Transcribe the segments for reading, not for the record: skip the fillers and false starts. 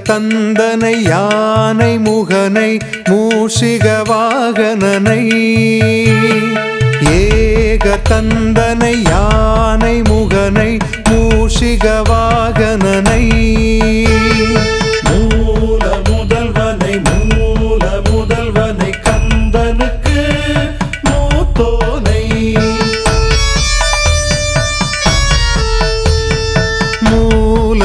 தந்தனை யானை முகனை மூஷிக வாகனனை ஏக தந்தனை யானை முகனை மூஷிக வாகனனை மூல முதல்வனை கந்தனுக்கு மூத்தோனை மூல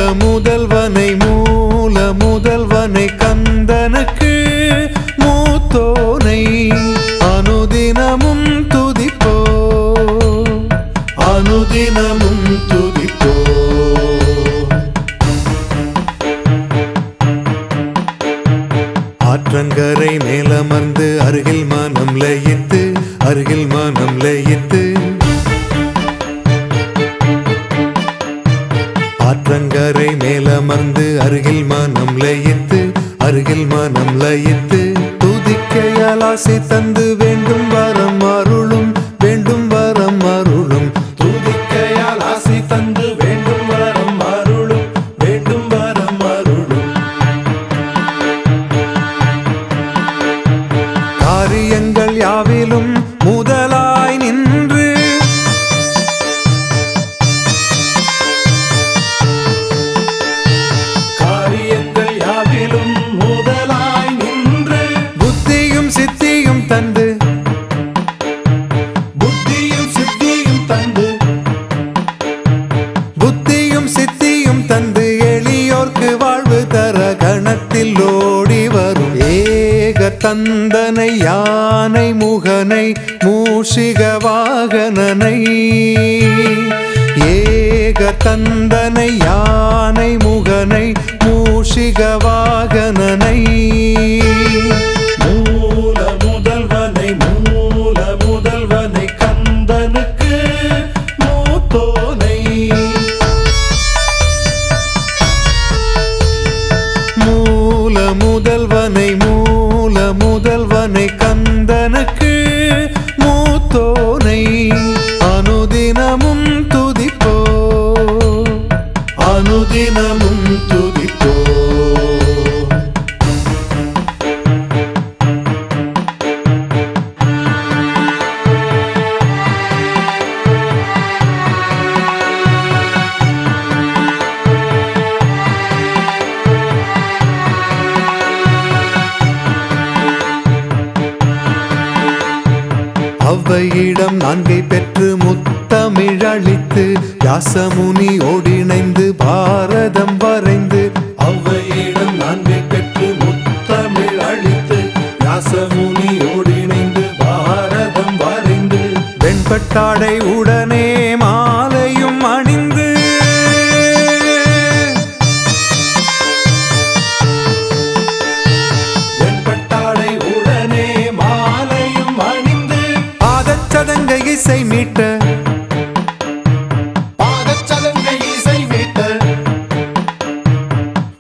முதல்வனை கந்தனுக்கு மூத்தோனை அனுதினமும் துதிப்போ ஆற்றங்கரை மேலமர்ந்து அருகில் மனம் லயித்து ஆற்றங்கரை மேலமர்ந்து அருகில் மனம் லயித்து துதிக்கையால் ஆசை தந்து வேண்டும் வரம் அருளும் துதிக்கையால் ஆசை தந்து வேண்டும் வரம் அருளும் காரியங்கள் யாவிலும் முதலாய் நின்று புத்தியும் சித்தியும் தந்து எளியோர்க்கு வாழ்வு தர கணத்தில் ஓடி வரும் ஏக தந்தனை யானை முகனை மூஷிக வாகனனை ஏக தந்தனை யானை முகனை மூஷிக வாகனனை மூல முதல்வனை கந்தனுக்கு மூத்தோனை மூல முதல்வனை கந்தனுக்கு மூத்தோனை அனுதினமும் துதிப்போ அவ்வையிடம் நான்கை பெற்று முத்தமிழளித்து வியாசமுனி ஓடிணைந்து பாரதம் வரைந்து அவ்வையிடம் நான்கை பெற்று முத்தமிழளித்து வியாசமுனி ஓடிணைந்து பாரதம் வரைந்து வெண்பட்டாடை உடனே மாலையும் அணிந்து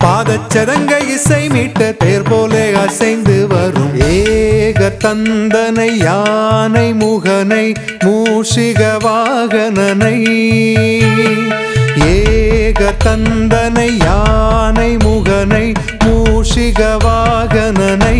பாதச்சதங்கை இசை மீட்ட தேர் போல அசைந்து வரும் ஏக தந்தனை யானை முகனை மூஷிக வாகனனை ஏக தந்தனை யானை முகனை மூஷிக வாகனனை